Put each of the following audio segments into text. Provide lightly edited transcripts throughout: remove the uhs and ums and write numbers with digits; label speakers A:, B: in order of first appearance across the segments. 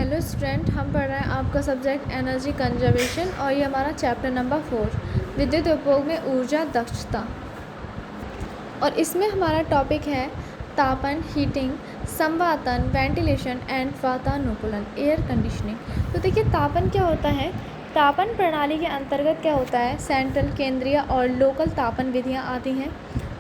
A: Hello student, हम पढ़ रहे हैं आपका सब्जेक्ट एनर्जी कंजर्वेशन और ये हमारा चैप्टर नंबर 4 विद्युत उपभोग में ऊर्जा दक्षता। और इसमें हमारा टॉपिक है तापन, हीटिंग, संवातन, वेंटिलेशन एंड वातानुकूलन, एयर कंडीशनिंग। तो देखिए तापन क्या होता है। तापन प्रणाली के अंतर्गत क्या होता है, सेंट्रल, केंद्रीय और लोकल तापन विधियाँ आती हैं।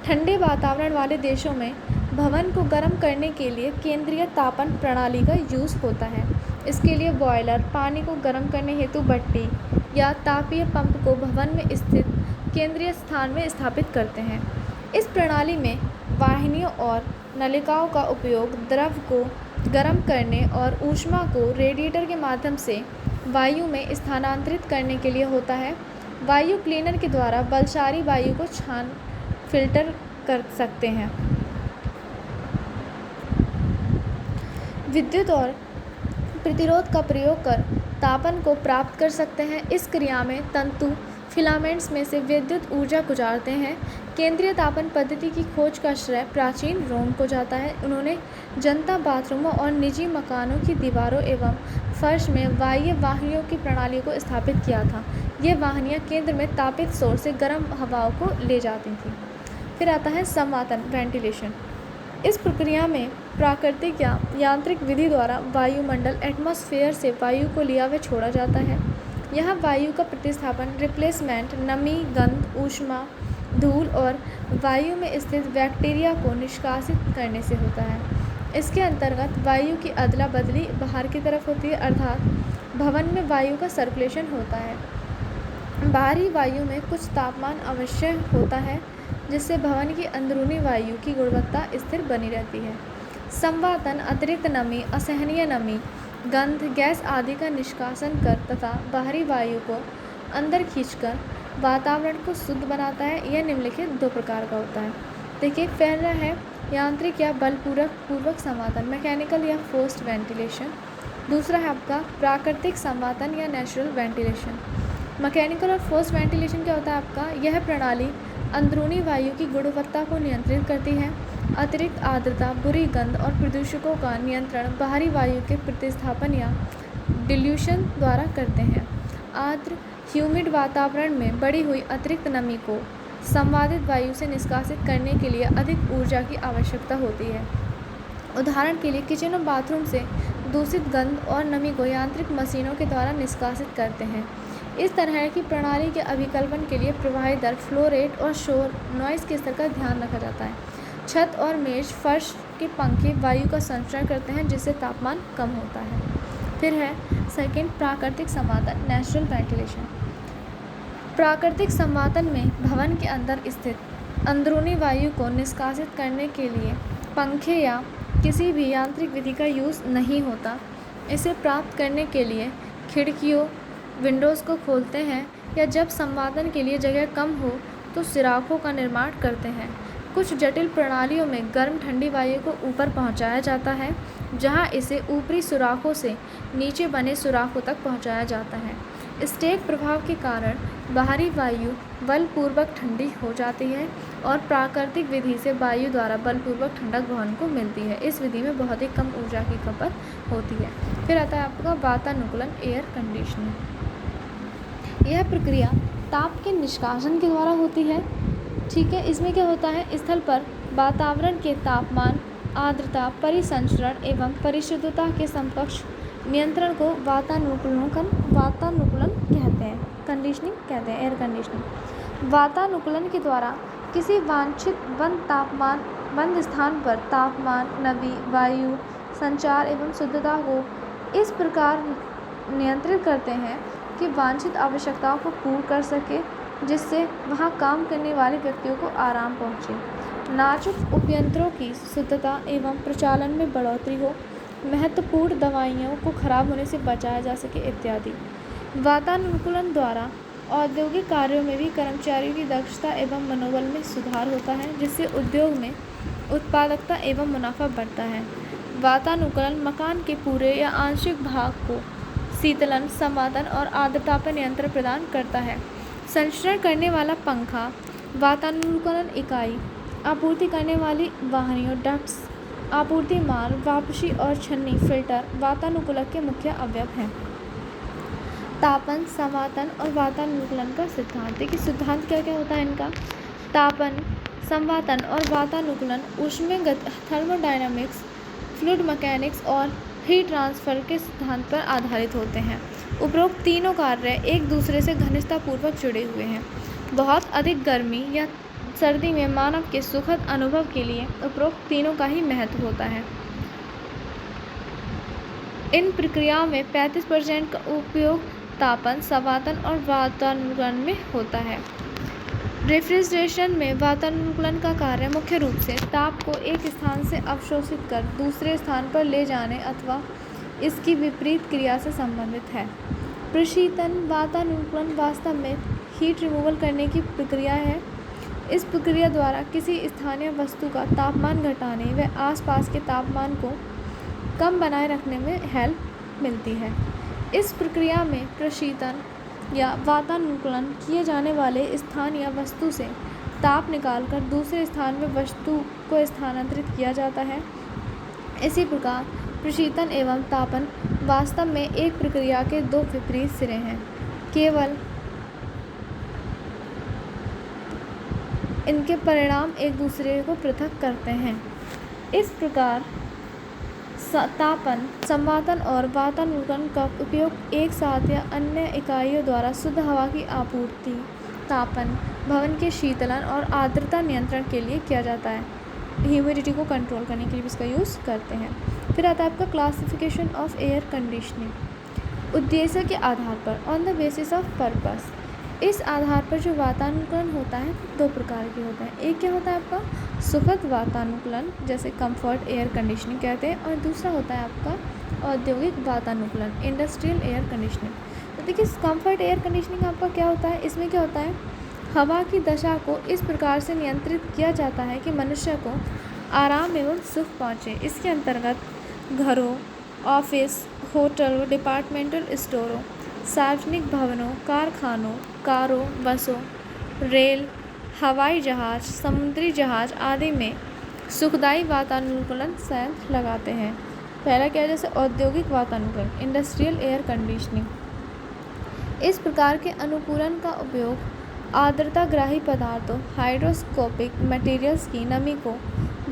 A: ठंडे वातावरण वाले देशों में भवन को गर्म करने के लिए केंद्रीय तापन प्रणाली का यूज़ होता है। इसके लिए बॉयलर, पानी को गर्म करने हेतु भट्टी या तापीय पंप को भवन में स्थित केंद्रीय स्थान में स्थापित करते हैं। इस प्रणाली में वाहिनियों और नलिकाओं का उपयोग द्रव को गर्म करने और ऊष्मा को रेडिएटर के माध्यम से वायु में स्थानांतरित करने के लिए होता है। वायु क्लीनर के द्वारा बलशाली वायु को फिल्टर कर सकते हैं। विद्युत और प्रतिरोध का प्रयोग कर तापन को प्राप्त कर सकते हैं। इस क्रिया में तंतु फिलामेंट्स में से विद्युत ऊर्जा गुजारते हैं। केंद्रीय तापन पद्धति की खोज का श्रेय प्राचीन रोम को जाता है। उन्होंने जनता बाथरूमों और निजी मकानों की दीवारों एवं फर्श में बाह्य वाहिनियों की प्रणाली को स्थापित किया था। ये वाहिनियाँ केंद्र में तापित सोर्स से गर्म हवाओं को ले जाती थीं। फिर आता है संवातन, वेंटिलेशन। इस प्रक्रिया में प्राकृतिक या यांत्रिक विधि द्वारा वायुमंडल एटमॉस्फेयर से वायु को लिया व छोड़ा जाता है। यहाँ वायु का प्रतिस्थापन, रिप्लेसमेंट, नमी, गंध, ऊष्मा, धूल और वायु में स्थित बैक्टीरिया को निष्कासित करने से होता है। इसके अंतर्गत वायु की अदला बदली बाहर की तरफ होती है, अर्थात भवन में वायु का सर्कुलेशन होता है। बाहरी वायु में कुछ तापमान अवश्य होता है जिससे भवन की अंदरूनी वायु की गुणवत्ता स्थिर बनी रहती है। संवातन अतिरिक्त नमी, असहनीय नमी, गंध, गैस आदि का निष्कासन कर तथा बाहरी वायु को अंदर खींचकर वातावरण को शुद्ध बनाता है। यह निम्नलिखित दो प्रकार का होता है। देखिए, पहला है यांत्रिक या बलपूर्वक संवातन, मैकेनिकल या फोर्स्ड वेंटिलेशन। दूसरा है आपका प्राकृतिक संवातन या नेचुरल वेंटिलेशन। मैकेनिकल और फोर्स्ड वेंटिलेशन क्या होता है आपका, यह प्रणाली अंदरूनी वायु की गुणवत्ता को नियंत्रित करती है। अतिरिक्त आर्द्रता, बुरी गंध और प्रदूषकों का नियंत्रण बाहरी वायु के प्रतिस्थापन या डिल्यूशन द्वारा करते हैं। आर्द्र ह्यूमिड वातावरण में बढ़ी हुई अतिरिक्त नमी को संवादित वायु से निष्कासित करने के लिए अधिक ऊर्जा की आवश्यकता होती है। उदाहरण के लिए किचन और बाथरूम से दूषित गंध और नमी को यांत्रिक मशीनों के द्वारा निष्कासित करते हैं। इस तरह की प्रणाली के अभिकल्पन के लिए प्रवाही दर, फ्लो रेट और शोर नॉइज़ के स्तर का ध्यान रखा जाता है। छत और मेज, फर्श के पंखे वायु का संचरण करते हैं जिससे तापमान कम होता है। फिर है सेकंड, प्राकृतिक संवातन, नेचुरल वेंटिलेशन। प्राकृतिक संवातन में भवन के अंदर स्थित अंदरूनी वायु को निष्कासित करने के लिए पंखे या किसी भी यांत्रिक विधि का यूज़ नहीं होता। इसे प्राप्त करने के लिए खिड़कियों, विंडोज़ को खोलते हैं या जब संवातन के लिए जगह कम हो तो सुराखों का निर्माण करते हैं। कुछ जटिल प्रणालियों में गर्म ठंडी वायु को ऊपर पहुंचाया जाता है, जहां इसे ऊपरी सुराखों से नीचे बने सुराखों तक पहुंचाया जाता है। स्टैक प्रभाव के कारण बाहरी वायु बलपूर्वक ठंडी हो जाती है और प्राकृतिक विधि से वायु द्वारा बलपूर्वक ठंडक भवन को मिलती है। इस विधि में बहुत ही कम ऊर्जा की खपत होती है। फिर आता है आपका वातानुकूलन, एयर कंडीशनिंग। यह प्रक्रिया ताप के निष्कासन के द्वारा होती है। ठीक है, इसमें क्या होता है, स्थल पर वातावरण के तापमान, आर्द्रता, परिसंचरण एवं परिशुद्धता के समकक्ष नियंत्रण को वातानुकूलन कहते हैं, कंडीशनिंग कहते हैं, एयर कंडीशनिंग। वातानुकूलन के द्वारा किसी वांछित बंद स्थान पर तापमान, नमी, वायु संचार एवं शुद्धता को इस प्रकार नियंत्रित करते हैं कि वांछित आवश्यकताओं को पूर्ण कर सके, जिससे वहां काम करने वाले व्यक्तियों को आराम पहुंचे, नाजुक उपयंत्रों की शुद्धता एवं प्रचालन में बढ़ोतरी हो, महत्वपूर्ण दवाइयों को खराब होने से बचाया जा सके इत्यादि। वातानुकूलन द्वारा औद्योगिक कार्यों में भी कर्मचारियों की दक्षता एवं मनोबल में सुधार होता है, जिससे उद्योग में उत्पादकता एवं मुनाफा बढ़ता है। वातानुकूलन मकान के पूरे या आंशिक भाग को शीतलन, संवातन और आर्द्रता पर नियंत्रण प्रदान करता है। संचरण करने वाला पंखा, वातानुकूलन इकाई, आपूर्ति करने वाली वाहिनियों, डक्ट्स, आपूर्ति मार्ग, वापसी और छन्नी फिल्टर वातानुकूलक के मुख्य अवयव हैं। तापन, संवातन और वातानुकूलन का सिद्धांत। देखिए सिद्धांत क्या क्या होता है इनका। तापन, संवातन और वातानुकूलन ऊष्मीय थर्मोडायनामिक्स, फ्लूइड मैकेनिक्स और हीट ट्रांसफर के सिद्धांत पर आधारित होते हैं। उपरोक्त तीनों कार्य एक दूसरे से घनिष्ठतापूर्वक जुड़े हुए हैं। बहुत अधिक गर्मी या सर्दी में मानव के सुखद अनुभव के लिए उपरोक्त तीनों का ही महत्व होता है। इन प्रक्रियाओं में 35% का उपयोग तापन, संवातन और वातानुकूलन में होता है। रेफ्रिजरेशन में वातानुकूलन का कार्य मुख्य रूप से ताप को एक स्थान से अवशोषित कर दूसरे स्थान पर ले जाने अथवा इसकी विपरीत क्रिया से संबंधित है। प्रशीतन वातानुकूलन वास्तव में हीट रिमूवल करने की प्रक्रिया है। इस प्रक्रिया द्वारा किसी स्थानीय वस्तु का तापमान घटाने व आसपास के तापमान को कम बनाए रखने में हेल्प मिलती है। इस प्रक्रिया में प्रशीतन या वातानुकूलन किए जाने वाले स्थान या वस्तु से ताप निकालकर दूसरे स्थान में वस्तु को स्थानांतरित किया जाता है। इसी प्रकार प्रशीतन एवं तापन वास्तव में एक प्रक्रिया के दो विपरीत सिरे हैं, केवल इनके परिणाम एक दूसरे को पृथक करते हैं। इस प्रकार तापन, संवातन और वातानुकूलन का उपयोग एक साथ या अन्य इकाइयों द्वारा शुद्ध हवा की आपूर्ति, तापन, भवन के शीतलन और आर्द्रता नियंत्रण के लिए किया जाता है। ह्यूमिडिटी को कंट्रोल करने के लिए इसका यूज़ करते हैं। फिर आता है आपका क्लासिफिकेशन ऑफ एयर कंडीशनिंग। उद्देश्य के आधार पर, on the basis of purpose. इस आधार पर जो वातानुकूलन होता है दो प्रकार के होते हैं। एक क्या होता है आपका सुखद वातानुकूलन, जैसे कंफर्ट एयर कंडीशनिंग कहते हैं, और दूसरा होता है आपका औद्योगिक वातानुकूलन, इंडस्ट्रियल एयर कंडीशनिंग। तो देखिए कंफर्ट एयर कंडीशनिंग आपका क्या होता है, इसमें क्या होता है, हवा की दशा को इस प्रकार से नियंत्रित किया जाता है कि मनुष्य को आराम एवं सुख पहुँचे। इसके अंतर्गत घरों, ऑफिस, होटल, डिपार्टमेंटल स्टोरों, सार्वजनिक भवनों, कारखानों, कारों, बसों, रेल, हवाई जहाज, समुद्री जहाज आदि में सुखदायी वातानुकूलन संयंत्र लगाते हैं। पहला क्या है, जैसे औद्योगिक वातानुकूलन, इंडस्ट्रियल एयर कंडीशनिंग। इस प्रकार के अनुकूलन का उपयोग आर्द्रताग्राही पदार्थों, हाइड्रोस्कोपिक मटेरियल्स की नमी को,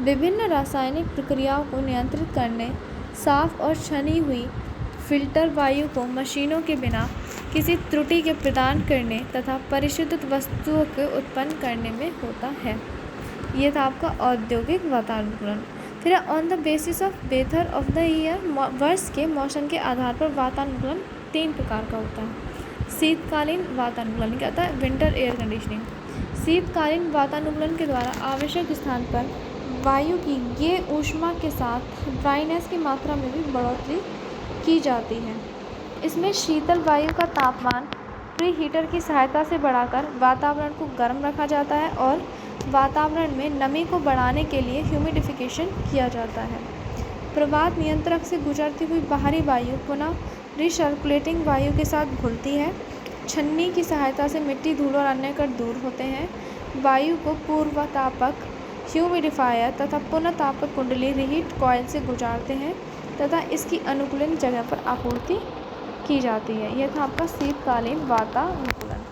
A: विभिन्न रासायनिक प्रक्रियाओं को नियंत्रित करने, साफ और छनी हुई फिल्टर वायु को मशीनों के बिना किसी त्रुटि के प्रदान करने तथा परिशुद्ध वस्तुओं के उत्पन्न करने में होता है। ये था आपका औद्योगिक वातानुकूलन। फिर on the basis of weather of the year, वर्ष के मौसम के आधार पर वातानुकूलन 3 प्रकार का होता है। शीतकालीन वातानुकूलन क्या होता है, विंटर एयर कंडीशनिंग। शीतकालीन वातानुकूलन के द्वारा आवश्यक स्थान पर वायु की ये ऊष्मा के साथ ड्राइनेस की मात्रा में भी बढ़ोतरी की जाती है। इसमें शीतल वायु का तापमान प्री हीटर की सहायता से बढ़ाकर वातावरण को गर्म रखा जाता है और वातावरण में नमी को बढ़ाने के लिए ह्यूमिडिफिकेशन किया जाता है। प्रवाह नियंत्रक से गुजरती हुई बाहरी वायु पुनः रिसर्कुलेटिंग वायु के साथ घुलती है। छन्नी की सहायता से मिट्टी, धूल और अन्य कण दूर होते हैं। वायु को पूर्वतापक ह्यूमिडिफायर तथा पुनः तापक कुंडली रीहीट कॉइल से गुजारते हैं तथा इसकी अनुकूलन जगह पर आपूर्ति की जाती है। यह था आपका शीतकालीन वातानुकूलन।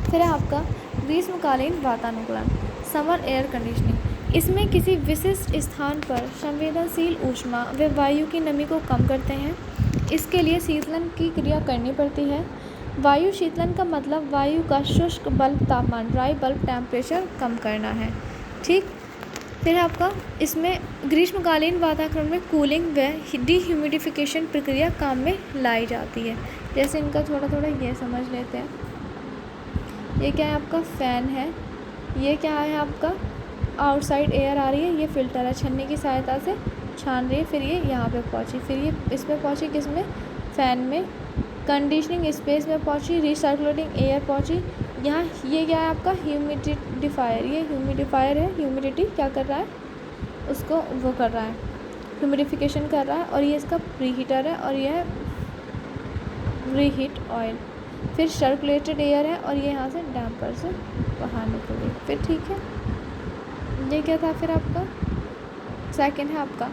A: फिर है आपका ग्रीष्मकालीन वातानुकूलन, समर एयर कंडीशनिंग। इसमें किसी विशिष्ट स्थान पर संवेदनशील ऊष्मा व वायु की नमी को कम करते हैं। इसके लिए शीतलन की क्रिया करनी पड़ती है। वायु शीतलन का मतलब वायु का शुष्क बल्ब तापमान, ड्राई बल्ब टेम्परेचर कम करना है। ठीक। फिर आपका इसमें ग्रीष्मकालीन वातावरण में कूलिंग व डिह्यूमिडिफिकेशन प्रक्रिया काम में लाई जाती है। जैसे इनका थोड़ा थोड़ा ये समझ लेते हैं। ये क्या है आपका फ़ैन है, ये क्या है आपका आउटसाइड एयर आ रही है, ये फ़िल्टर है, छन्नी की सहायता से छान रही है, फिर ये यहाँ पे पहुँची, फिर ये इसमें पहुँची, किसमें, फ़ैन में, कंडीशनिंग स्पेस में पहुँची, रिसर्कुलेटिंग एयर पहुँची। यहाँ ये क्या है आपका ह्यूमिडिफायर, ये ह्यूमिडिफायर है, ह्यूमिडिटी क्या कर रहा है, उसको वो कर रहा है, ह्यूमिडिफिकेशन कर रहा है। और ये इसका प्रीहीटर है और ये है रीहीट ऑयल। फिर सर्कुलेटेड एयर है और ये यहाँ से डैम्पर से बाहर निकल गई। फिर ठीक है, ये क्या था फिर आपका सेकंड है आपका,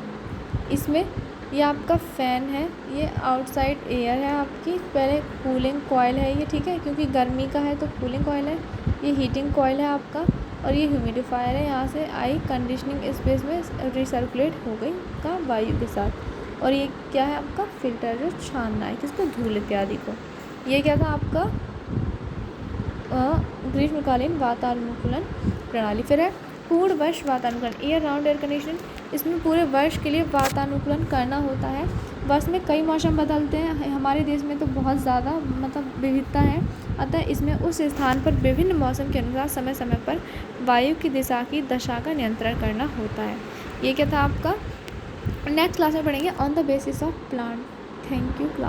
A: इसमें ये आपका फ़ैन है, ये आउटसाइड एयर है आपकी, पहले कूलिंग कॉइल है ये, ठीक है, क्योंकि गर्मी का है तो कूलिंग कॉइल है, ये हीटिंग कॉइल है आपका, और ये ह्यूमिडिफायर है, यहाँ से आई कंडीशनिंग स्पेस में रिसर्कुलेट हो गई का वायु के साथ। और ये क्या है आपका फ़िल्टर, जो छानना है किसको, धूल इत्यादि को। ये क्या था आपका ग्रीष्मकालीन वातानुकूलन प्रणाली। फिर है पूर्ण वर्ष वातानुकूलन, ईयर राउंड एयर कंडीशनिंग, इसमें पूरे वर्ष के लिए वातानुकूलन करना होता है। वर्ष में कई मौसम बदलते हैं, हमारे देश में तो बहुत ज़्यादा मतलब विविधता है, अतः इसमें उस स्थान पर विभिन्न मौसम के अनुसार समय समय पर वायु की दिशा की दशा का नियंत्रण करना होता है। ये क्या था आपका। नेक्स्ट क्लास में पढ़ेंगे on the basis of plant. Thank you class.